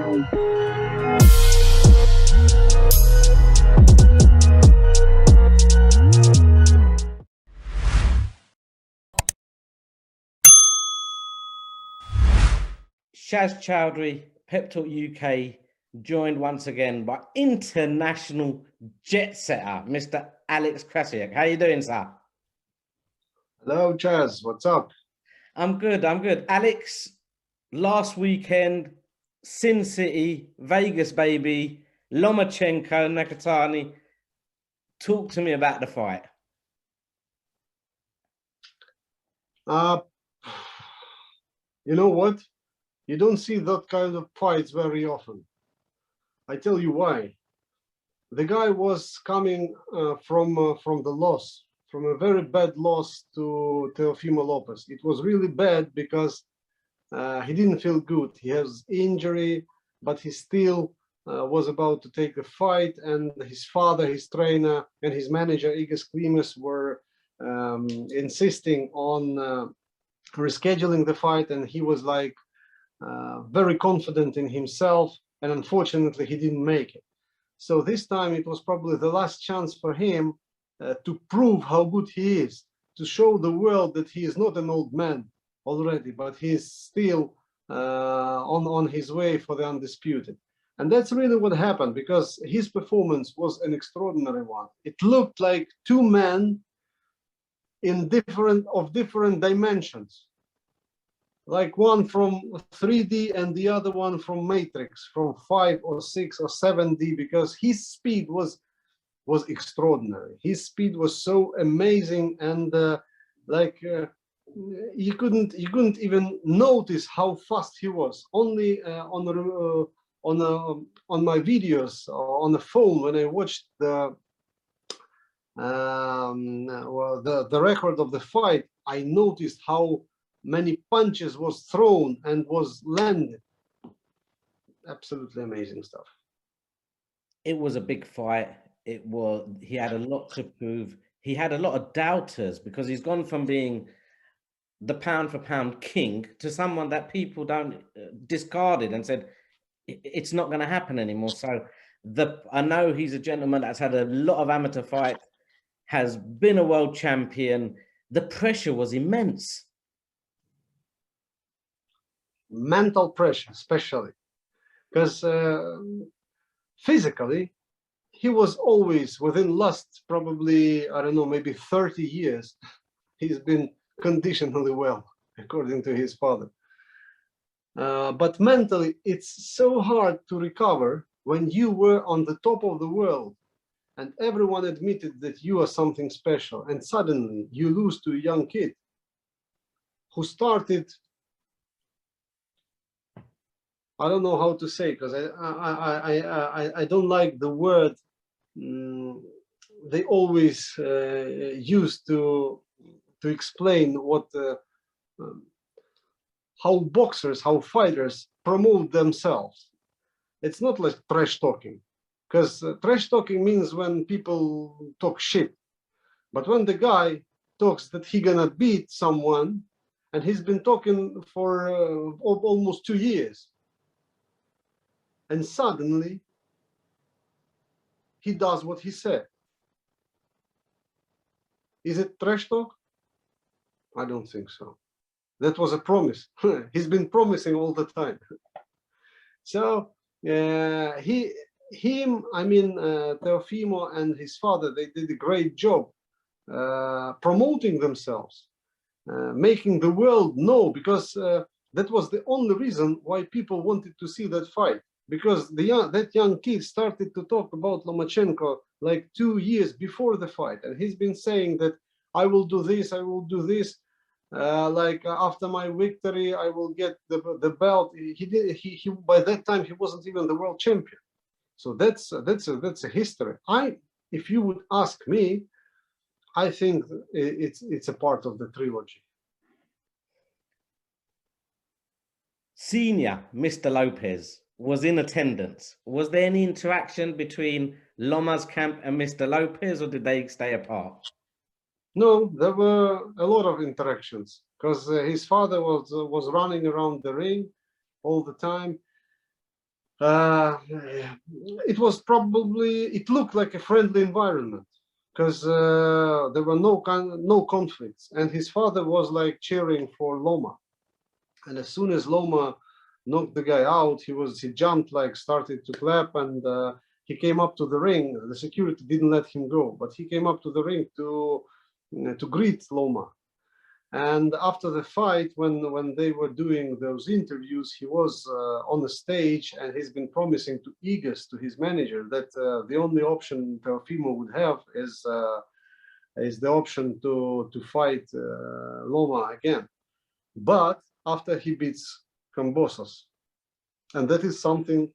Shaz Chaudhry, Pep Talk UK, joined once again by international jet setter, Mr. Alex Krassyuk. How you doing, sir? Hello, Chaz. What's up? I'm good. Alex, last weekend, Sin City, Vegas, baby, Lomachenko, Nakatani. Talk to me about the fight. You know what? You don't see that kind of fights very often. I tell you why. The guy was coming from the loss, from a very bad loss to Teofimo Lopez. It was really bad because he didn't feel good. He has injury, but he still was about to take the fight. And his father, his trainer, and his manager, Igor Klimas, were insisting on rescheduling the fight. And he was like very confident in himself. And unfortunately, he didn't make it. So this time it was probably the last chance for him to prove how good he is, to show the world that he is not an old man already, but he's still on his way for the undisputed. And that's really what happened, because his performance was an extraordinary one. It looked like two men in different dimensions, like one from 3D and the other one from Matrix, from 5 or 6 or 7D, because his speed was extraordinary. His speed was so amazing, and you couldn't even notice how fast he was. Only on my videos on the phone, when I watched the record of the fight, I noticed how many punches was thrown and was landed. Absolutely amazing stuff. It was a big fight. He had a lot to prove. He had a lot of doubters, because he's gone from being the pound for pound king to someone that people don't discarded and said it's not going to happen anymore. So I know he's a gentleman that's had a lot of amateur fights, has been a world champion. The pressure was immense. Mental pressure, especially because physically he was always, within last probably, I don't know, maybe 30 years, he's been conditionally well, according to his father. But mentally, it's so hard to recover when you were on the top of the world and everyone admitted that you are something special, and suddenly you lose to a young kid who started, I don't know how to say, because I don't like the word they always use to explain what how boxers, how fighters promote themselves. It's not like trash talking, because trash talking means when people talk shit. But when the guy talks that he gonna beat someone, and he's been talking for almost 2 years, and suddenly he does what he said. Is it trash talk? I don't think so. That was a promise. He's been promising all the time. So Teofimo and his father, they did a great job promoting themselves, making the world know, because that was the only reason why people wanted to see that fight. Because that young kid started to talk about Lomachenko like 2 years before the fight, and he's been saying that I will do this, I will do this. After my victory, I will get the belt. He by that time he wasn't even the world champion. So that's a history. If you would ask me, I think it's a part of the trilogy. Senior Mr. Lopez was in attendance. Was there any interaction between Loma's camp and Mr. Lopez, or did they stay apart? No, there were a lot of interactions, because his father was running around the ring all the time. Uh, it was probably, it looked like a friendly environment because there were no conflicts, and his father was like cheering for Loma. And as soon as Loma knocked the guy out, he jumped, like started to clap, and he came up to the ring. The security didn't let him go, but he came up to the ring to greet Loma. And after the fight, when they were doing those interviews, he was on the stage, and he's been promising to Igas, to his manager, that the only option Teofimo would have is the option to fight Loma again, but after he beats Kambosos, and that is something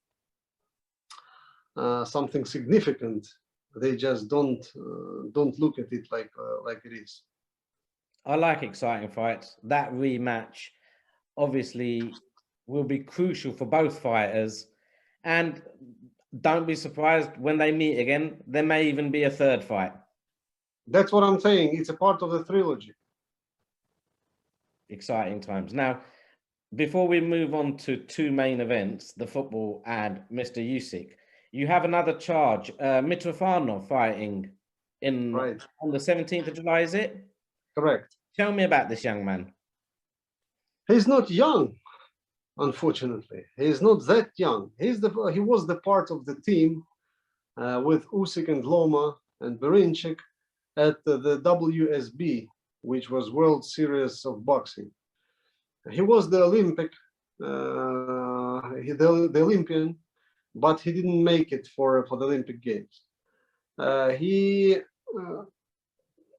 something significant. They just don't look at it like it is. I like exciting fights. That rematch obviously will be crucial for both fighters. And don't be surprised when they meet again, there may even be a third fight. That's what I'm saying. It's a part of the trilogy. Exciting times. Now, before we move on to two main events, the football and Mr. Usyk, you have another charge. Mitrofana fighting Right. on the 17th of July, is it? Correct. Tell me about this young man. He's not young, unfortunately. He's not that young. He was the part of the team with Usyk and Loma and Berinchik at the WSB, which was World Series of Boxing. He was the the Olympian, but he didn't make it for the Olympic Games.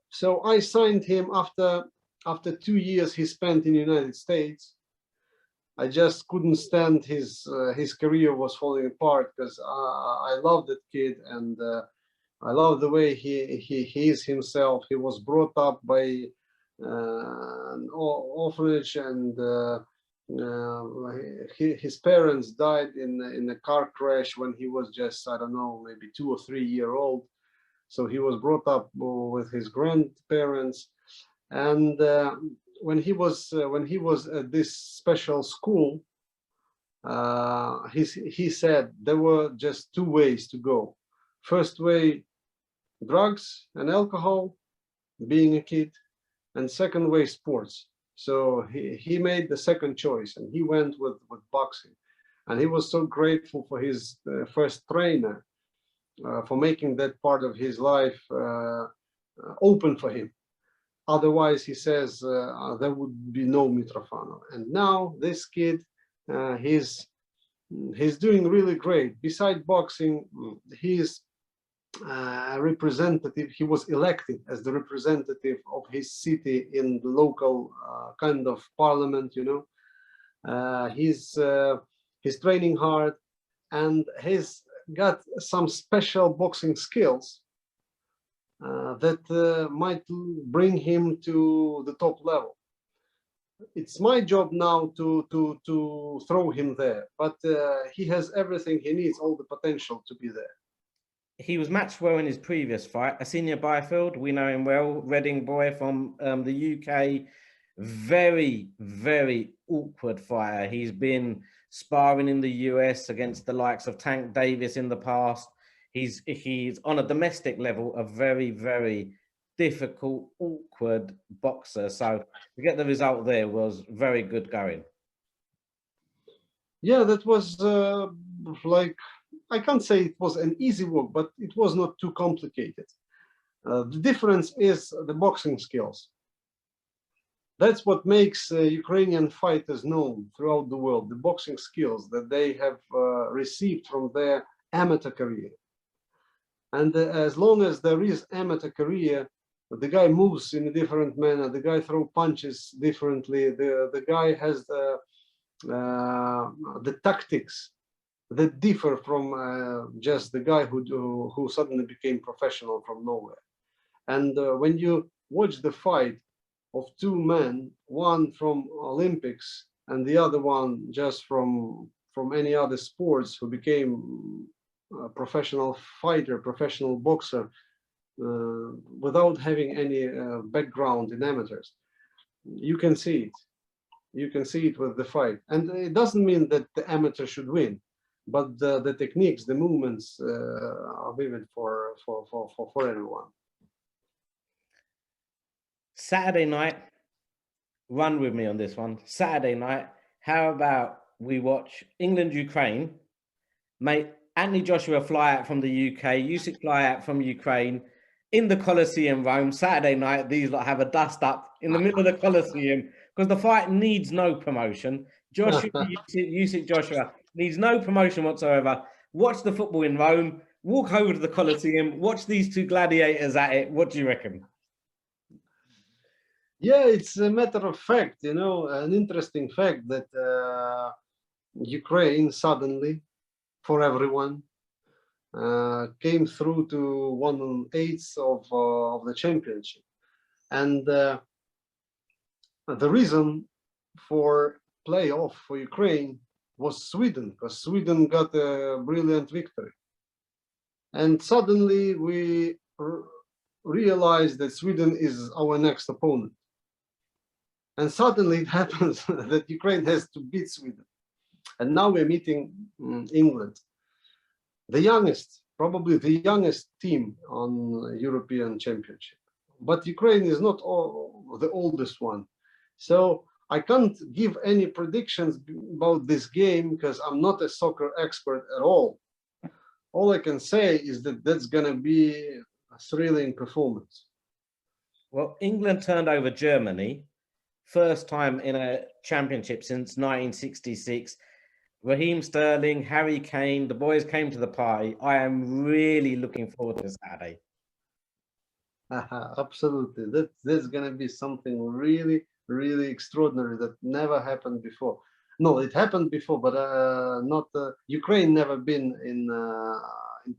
So I signed him after 2 years he spent in the United States. I just couldn't stand his career was falling apart, because I love that kid, and I love the way he is himself. He was brought up by an orphanage, and his parents died in a car crash when he was just, I don't know, maybe 2 or 3 years old. So he was brought up with his grandparents, and when he was at this special school, he said there were just two ways to go. First way, drugs and alcohol, being a kid, and second way, sports. So he made the second choice, and he went with boxing. And he was so grateful for his first trainer for making that part of his life open for him. Otherwise, he says, there would be no Mitrofana. And now this kid, he's doing really great. Besides boxing, he's representative. He was elected as the representative of his city in the local kind of parliament, you know. He's training hard, and he's got some special boxing skills that might bring him to the top level. It's my job now to throw him there, but he has everything he needs, all the potential to be there. He was matched well in his previous fight. Asenia Byfield, we know him well, Reading boy from the UK. Very, very awkward fighter. He's been sparring in the US against the likes of Tank Davis in the past. He's on a domestic level a very, very difficult, awkward boxer. So to get the result there was very good going. Yeah, that was like, I can't say it was an easy work, but it was not too complicated. The difference is the boxing skills. That's what makes Ukrainian fighters known throughout the world, the boxing skills that they have received from their amateur career. And as long as there is amateur career, the guy moves in a different manner, the guy throws punches differently, the guy has the tactics that differ from just the guy who suddenly became professional from nowhere. And when you watch the fight of two men, one from Olympics and the other one just from any other sports, who became a professional fighter, professional boxer, without having any background in amateurs, you can see it. You can see it with the fight. And it doesn't mean that the amateur should win. but the techniques, the movements are vivid for everyone. Saturday night, run with me on this one. Saturday night, how about we watch England-Ukraine? Mate, Anthony Joshua fly out from the UK, Usyk fly out from Ukraine, in the Colosseum, Rome. Saturday night, these lot have a dust up in the middle of the Colosseum because the fight needs no promotion. Joshua, Usyk Joshua needs no promotion whatsoever. Watch the football in Rome, walk over to the Colosseum, watch these two gladiators at it. What do you reckon? Yeah, it's a matter of fact, you know, an interesting fact that Ukraine suddenly, for everyone, came through to 1/8 of the championship. And the reason for playoff for Ukraine was Sweden, because Sweden got a brilliant victory. And suddenly we realized that Sweden is our next opponent. And suddenly it happens that Ukraine has to beat Sweden. And now we're meeting England, the youngest, probably the youngest team on European Championship. But Ukraine is not the oldest one. So I can't give any predictions about this game because I'm not a soccer expert at all. All I can say is that that's going to be a thrilling performance. Well, England turned over Germany, first time in a championship since 1966. Raheem Sterling, Harry Kane, the boys came to the party. I am really looking forward to Saturday. Absolutely. That's going to be something really, really extraordinary that never happened before. No, it happened before, but not Ukraine never been in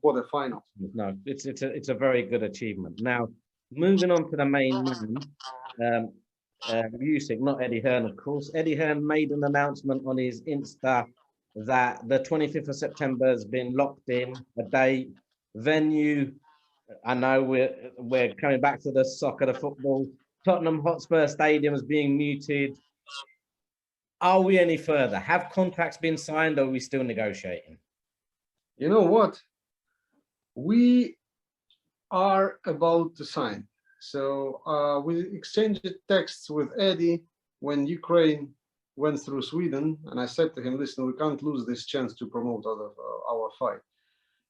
quarterfinals. No, it's a very good achievement. Now, moving on to the main man, Usyk, not Eddie Hearn, of course. Eddie Hearn made an announcement on his Insta that the 25th of September has been locked in, a date, venue. I know we're coming back to the soccer, the football. Tottenham Hotspur Stadium is being muted. Are we any further? Have contracts been signed, or are we still negotiating? You know what? We are about to sign. So we exchanged texts with Eddie when Ukraine went through Sweden, and I said to him, listen, we can't lose this chance to promote our fight.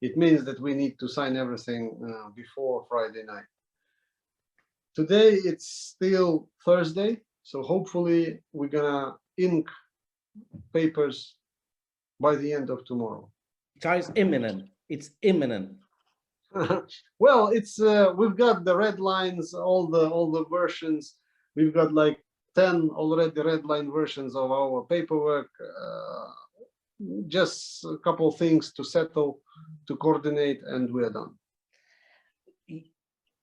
It means that we need to sign everything before Friday night. Today, it's still Thursday, so hopefully we're gonna ink papers by the end of tomorrow. So it's imminent. It's imminent. Well, it's we've got the red lines, all the versions. We've got like 10 already red line versions of our paperwork. Just a couple things to settle, to coordinate, and we're done.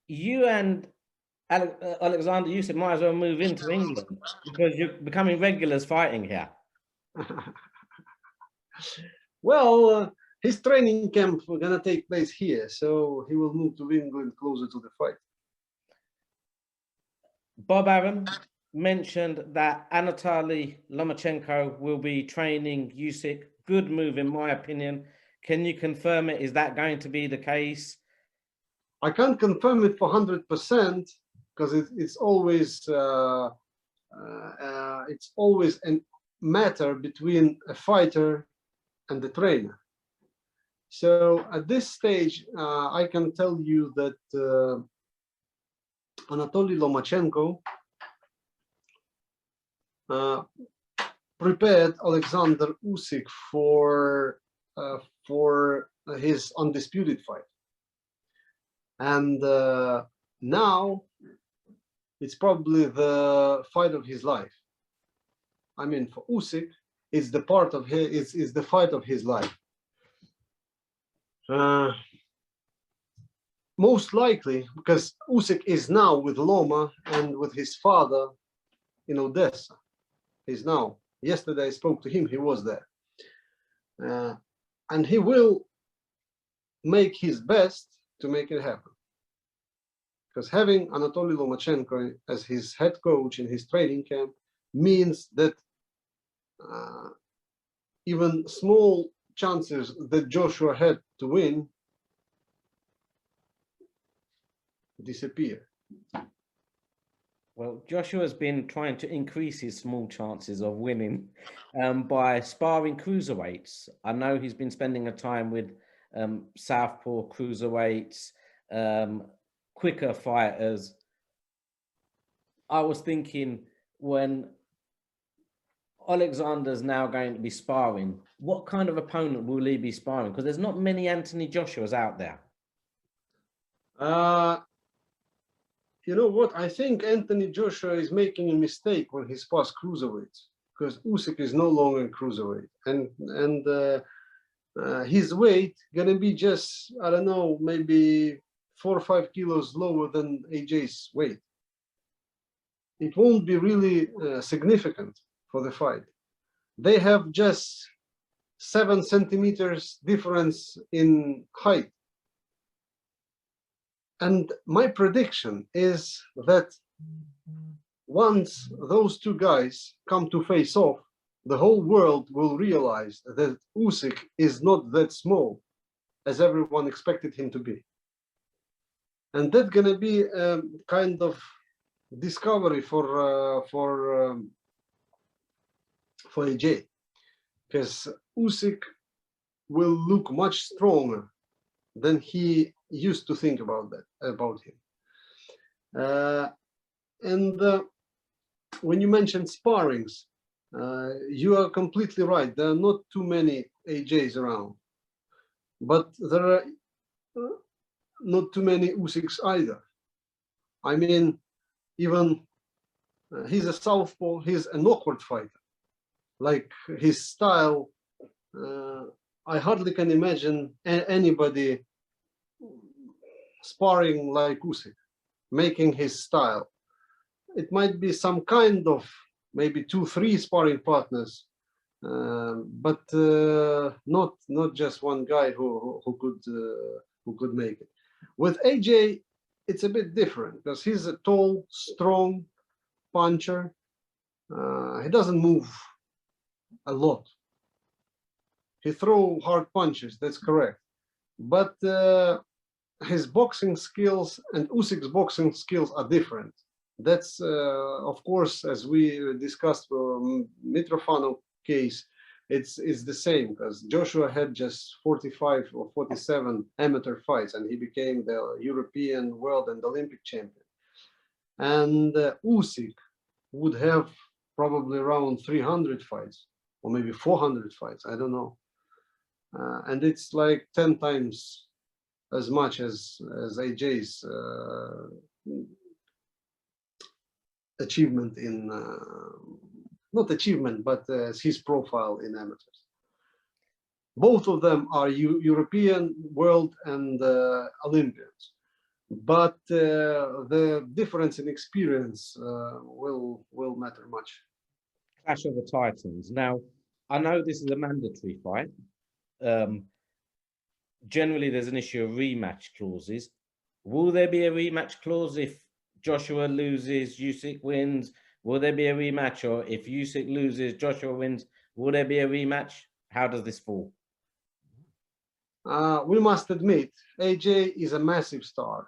You and Alexander Usyk might as well move into England because you're becoming regulars fighting here. Well, his training camp is gonna take place here, so he will move to England closer to the fight. Bob Arum mentioned that Anatoly Lomachenko will be training Usyk. Good move, in my opinion. Can you confirm it? Is that going to be the case? I can't confirm it for 100% because it's always a matter between a fighter and the trainer. So at this stage, I can tell you that Anatoly Lomachenko prepared Alexander Usyk for his undisputed fight, and now it's probably the fight of his life. I mean, for Usyk, it's the part of his, it's the fight of his life. Most likely, because Usyk is now with Loma and with his father in Odessa. He's now. Yesterday I spoke to him, he was there. And he will make his best to make it happen. Because having Anatoly Lomachenko as his head coach in his training camp means that even small chances that Joshua had to win disappear. Well, Joshua's been trying to increase his small chances of winning by sparring cruiserweights. I know he's been spending a time with southpaw cruiserweights, quicker fighters. I was thinking, when Alexander's now going to be sparring, what kind of opponent will he be sparring? Because there's not many Anthony Joshuas out there. You know what? I think Anthony Joshua is making a mistake when he spars cruiserweights, because Usyk is no longer cruiserweight, and his weight gonna be just, I don't know, maybe 4 or 5 kilos lower than AJ's weight. It won't be really significant for the fight. They have just 7 centimeters difference in height. And my prediction is that once those two guys come to face off, the whole world will realize that Usyk is not that small as everyone expected him to be. And that's gonna be a kind of discovery for AJ, because Usyk will look much stronger than he used to think about him. When you mentioned sparrings, you are completely right. There are not too many AJs around, but there are not too many Usyks either. I mean, even he's a southpaw, he's an awkward fighter. Like, his style, I hardly can imagine anybody sparring like Usyk, making his style. It might be some kind of maybe 2-3 sparring partners, but not just one guy who could make it. With AJ, it's a bit different, because he's a tall, strong puncher. He doesn't move a lot. He throws hard punches, that's correct. But his boxing skills and Usyk's boxing skills are different. That's, of course, as we discussed for Mitrofana case, it's the same, because Joshua had just 45 or 47 amateur fights, and he became the European, world, and Olympic champion. And Usyk would have probably around 300 fights, or maybe 400 fights, I don't know. And it's like 10 times as much as AJ's achievement in, not achievement, but his profile in amateurs. Both of them are European, world, and Olympians. But the difference in experience will matter much. Clash of the Titans. Now, I know this is a mandatory fight. Generally, there's an issue of rematch clauses. Will there be a rematch clause if Joshua loses, Usyk wins? Will there be a rematch? Or if Usyk loses, Joshua wins, will there be a rematch? How does this fall? We must admit, AJ is a massive star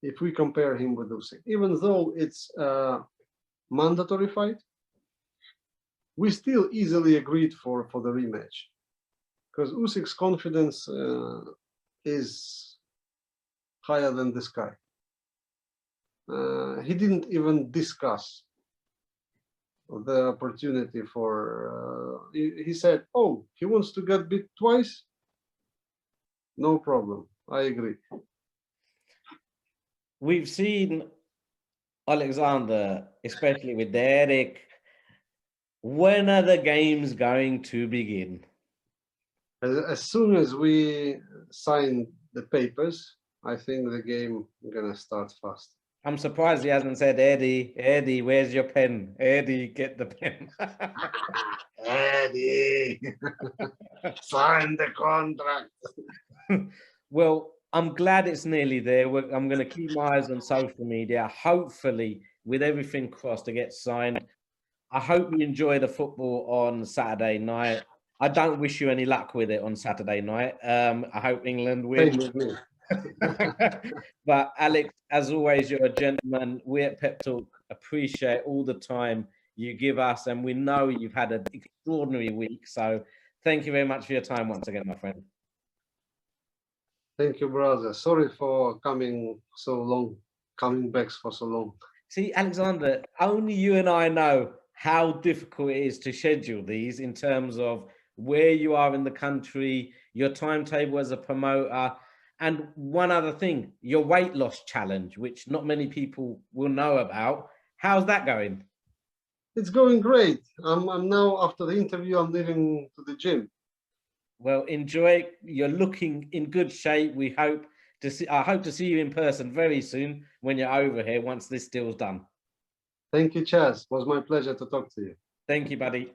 if we compare him with Usyk. Even though it's a mandatory fight, we still easily agreed for the rematch, because Usyk's confidence is higher than the sky. He didn't even discuss the opportunity for, he said, oh, he wants to get beat twice? No problem, I agree. We've seen Alexander, especially with Derek. When are the games going to begin? As soon as we sign the papers, I think the game is gonna start fast. I'm surprised he hasn't said, Eddie, where's your pen? Eddie, get the pen. Eddie, sign the contract. Well, I'm glad it's nearly there. I'm going to keep my eyes on social media. Hopefully, with everything crossed, to get signed. I hope you enjoy the football on Saturday night. I don't wish you any luck with it on Saturday night. I hope England Same win. with me. But Alex, as always, you're a gentleman. We at Pep Talk appreciate all the time you give us, and we know you've had an extraordinary week. So thank you very much for your time once again, my friend. Thank you, brother. Sorry for coming back for so long. See, Alexander, only you and I know how difficult it is to schedule these in terms of where you are in the country, your timetable as a promoter, and one other thing, your weight loss challenge, which not many people will know about. How's that going? It's going great. I'm now, after the interview, I'm leaving to the gym. Well, enjoy. You're looking in good shape. We hope to see. I hope to see you in person very soon when you're over here once this deal's done. Thank you, Chaz. It was my pleasure to talk to you. Thank you, buddy.